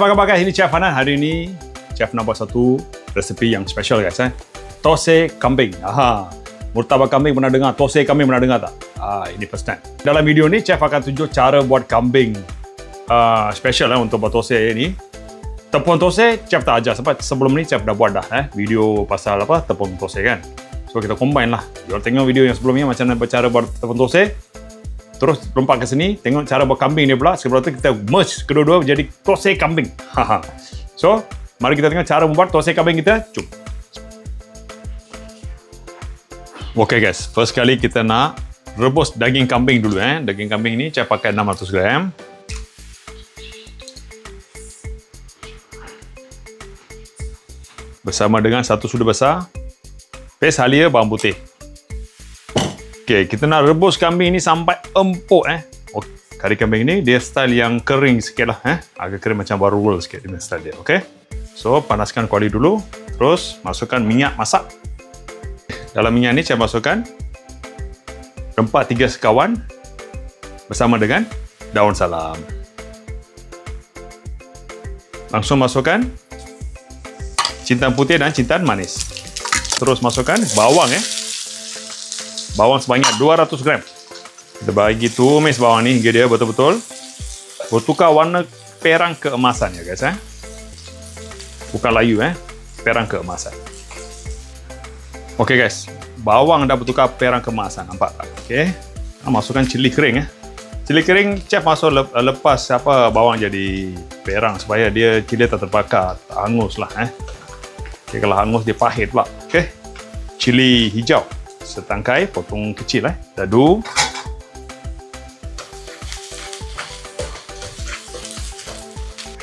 apa khabar guys? Ini Chef Hanan. Hari ini Chef nak buat satu resepi yang special guys. Tose kambing. Murtabak kambing pernah dengar? Tose kambing pernah dengar tak? Ini first time. Dalam video ni Chef akan tunjuk cara buat kambing special untuk buat tose ni. Tepung tose Chef tak ajar sebab sebelum ni Chef dah buat dah video pasal apa tepung tose kan. So kita combine lah. You tengok video yang sebelumnya macam mana cara buat tepung tose. Terus lompat ke sini, tengok cara buat kambing ni pula. Sebelum tu kita merge kedua-dua jadi tose kambing. So, mari kita tengok cara membuat tose kambing kita. Jom. Okay guys, first kali kita nak rebus daging kambing dulu. Daging kambing ni saya pakai 600 gram. Bersama dengan 1 sudu besar pes halia bawang putih. Okey, kita nak rebus kambing ni sampai empuk. Kari kambing ni dia style yang kering sikit lah. Agak kering macam baru roll sikit dengan style dia. Okey. So, panaskan kuali dulu. Terus, masukkan minyak masak. Dalam minyak ni saya masukkan rempah 3 sekawan bersama dengan daun salam. Langsung masukkan jintan putih dan jintan manis. Terus masukkan bawang bawang sebanyak 200 gram. Kita bagi tumis bawang ni hingga dia betul-betul bertukar warna perang keemasan ya guys. Bukan layu perang keemasan. Okey guys, bawang dah bertukar perang keemasan, nampak tak? Okey. Masukkan cili kering Cili kering Chef masuk lepas bawang jadi perang supaya dia cili tak terbakar, tak hangus lah Okey, kalau hangus dia pahit pula. Okey. Cili hijau setangkai potong kecil dadu.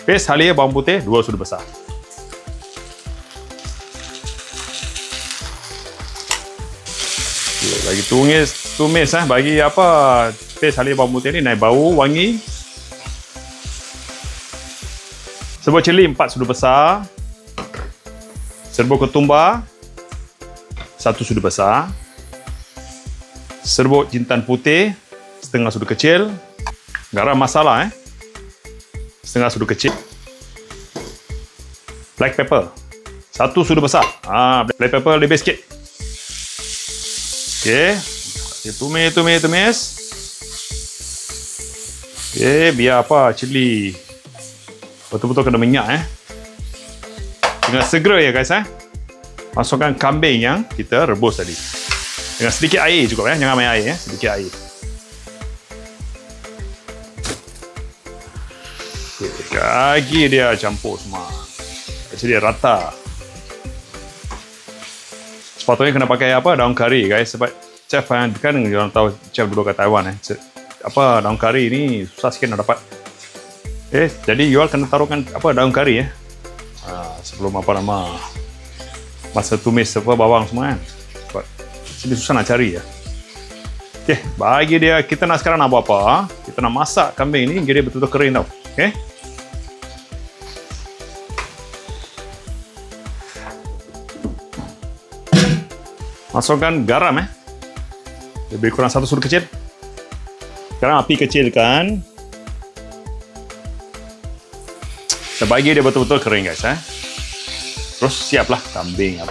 Pes halia bawang putih 2 sudu besar. Okay, lagi tumis bagi pes halia bawang putih ni naik bau wangi. Serbuk cili 4 sudu besar. Serbuk ketumbar 1 sudu besar. Serbuk jintan putih setengah sudu kecil. Garam masala setengah sudu kecil. Black pepper 1 sudu besar. Black pepper lebih sikit. Okey, tumis. Okey, biar cili betul-betul kena minyak Dengan segera ya guys Masukkan kambing yang kita rebus tadi. Dengan sedikit air cukup jangan banyak air sedikit air. Lagi dia campur semua. Jadi dia rata. Sepatutnya kena pakai daun kari guys sebab chef kan orang tahu chef dulu kat Taiwan daun kari ni susah sikit nak dapat. Jadi you all kena taruhkan daun kari sebelum masa tumis bawang semua sebab sini susah nak cari Okey, bagi dia kita nak sekarang nak buat apa? Kita nak masak kambing ni hingga dia betul-betul kering tau. Okey. Masukkan garam lebih kurang 1 sudu kecil. Sekarang api kecilkan. Kita bagi dia betul-betul kering guys Terus siaplah kambing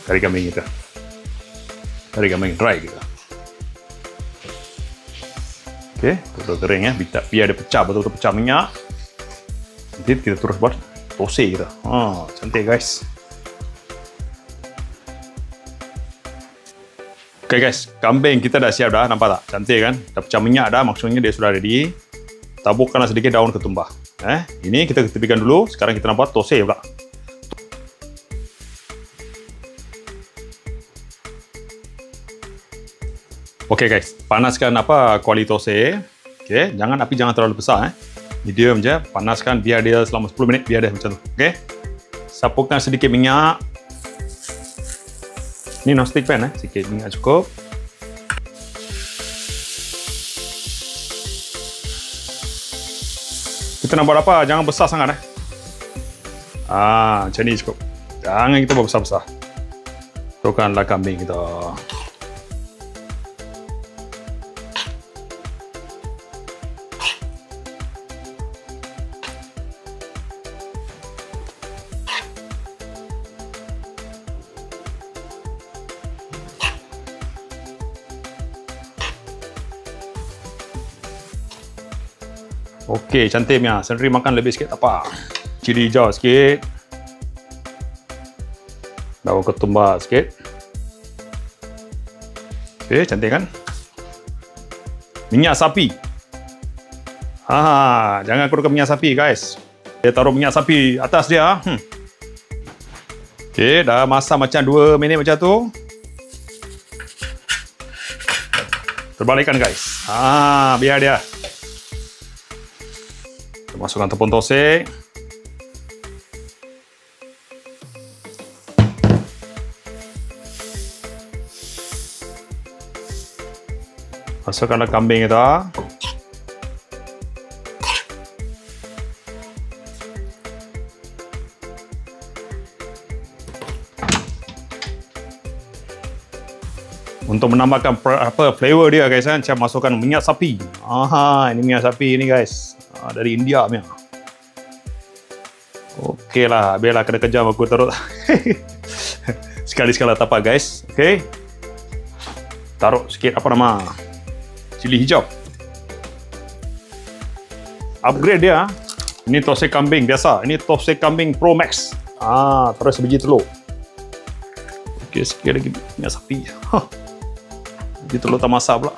kari kambing kita. Kari kambing dry kita. Okey, betul kering biar dia pecah, betul-betul pecah minyak. Nanti kita terus buat tose kita. Cantik guys. Okey guys, kambing kita dah siap dah, nampak tak? Cantik kan? Dah pecah minyak dah, maksudnya dia sudah ready. Taburkanlah sedikit daun ketumbar. Ini kita tepikan dulu. Sekarang kita nak buat tose pula. Okey guys, panaskan kuali tose. Okey, api jangan terlalu besar Medium je, panaskan biar dia selama 10 minit biar dia macam tu. Okey. Sapukan sedikit minyak. Ni non-stick pan sikit minyak cukup. Kita nak buat apa? Jangan besar sangat macam ni cukup. Jangan kita buat besar-besar. Tukarlah kambing kita. Okey, cantiknya. Sendiri makan lebih sikit tak apa. Cili hijau sikit. Daun ketumbar sikit. Okey, cantik kan? Minyak sapi. Jangan kurangkan minyak sapi, guys. Dia taruh minyak sapi atas dia. Okey, dah masak macam 2 minit macam tu. Terbalikkan, guys. Biar dia. Kita masukkan tepung tosek. Masukkanlah kambing kita. Untuk menambahkan flavor dia, guys, saya masukkan minyak sapi. Ini minyak sapi ini, guys. Dari India punya. Okey lah, biarlah kena kejam aku taruh. Sekali-sekala tak apa, guys. Okey. Taruh sikit cili hijau. Upgrade dia. Ini tosek kambing biasa. Ini tosek kambing Pro Max. Taruh sebiji telur. Okey, sikit lagi minyak sapi. Jadi telur tak masak pula.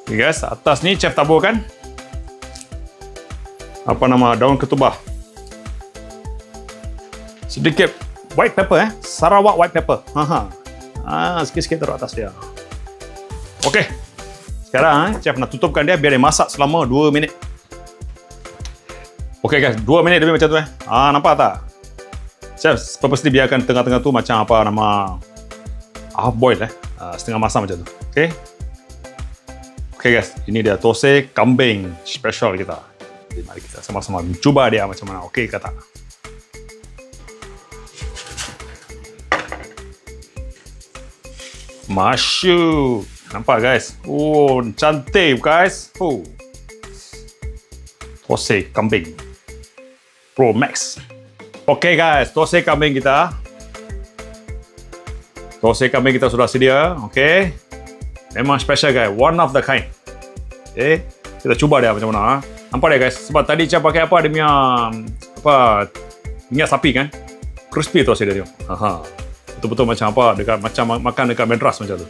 Okay, guys, atas ni chef taburkan daun ketumbar. Sedikit white pepper, Sarawak white pepper. Sikit-sikit taruh atas dia. Okey. Sekarang chef nak tutupkan dia biar dia masak selama 2 minit. Okey, guys, 2 minit lebih macam tu. Nampak tak? Chef purposely biarkan tengah-tengah tu macam half boil, setengah masak macam tu. Okey. Okey, guys, ini dia tosek kambing special kita. Jadi mari kita sama-sama cuba dia macam mana. Okey ke tak? Masyuk. Nampak, guys? Cantik, guys. Tosek kambing Pro Max. Okey, guys, tosek kambing kita. Tosek kambing kita sudah sedia. Okey. Memang special, guys. One of the kind. Okey. Kita cuba dia macam mana. Nampak dia, guys? Sebab tadi saya pakai dia punya minyak sapi kan. Crispy tosek dia. Betul-betul macam macam makan dekat Madras macam tu.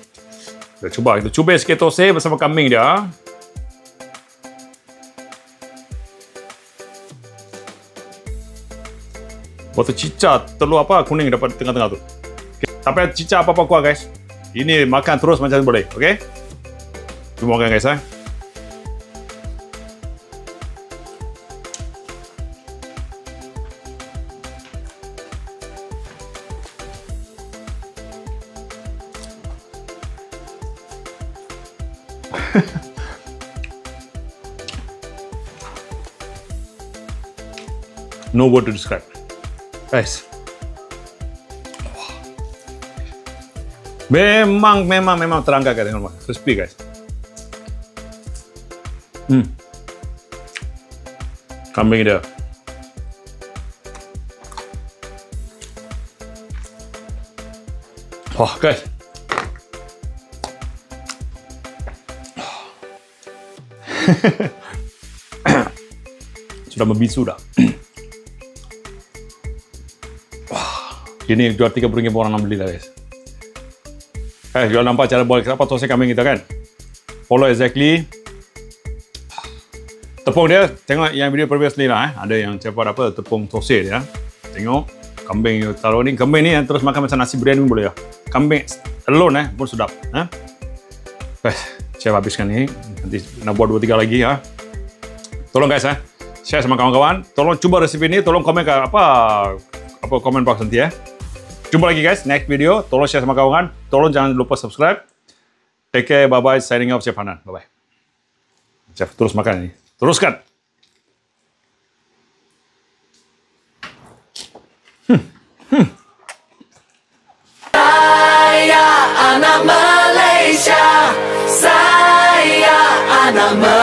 Kita cuba sikit tosek bersama kambing dia. Waktu cicah telur kuning dapat tengah-tengah tu. Okay. Tak payah cicah apa-apa kuah, guys. Ini makan terus macam boleh. Okey? Cuba makan, guys. No word to describe, guys. Memang terangkat dengan crispy, guys. Kambing dia. Guys. Sudah membisu dah. Ini jual 30 ribu orang nak beli lah, guys. Jual nampak cara buat tosek kambing kita kan. Follow exactly. Tepung dia, tengok yang video previously lah. Ada yang cepat tepung tosek dia. Tengok kambing taruh ni. Kambing ni yang terus makan macam nasi biryani boleh ya. Kambing alone pun sedap. Guys, saya habiskan ni. Nanti nak buat 2-3 lagi ya. Tolong, guys, share sama kawan-kawan. Tolong cuba resep ini. Tolong komen ke komen box nanti ya. Jumpa lagi, guys, next video. Tolong share sama kawan-kawan. Tolong jangan lupa subscribe. Take care, bye-bye. Signing off, Chef Hanan. Bye-bye. Chef, terus makan ini. Teruskan. Saya anak Malaysia. Saya anak Malaysia.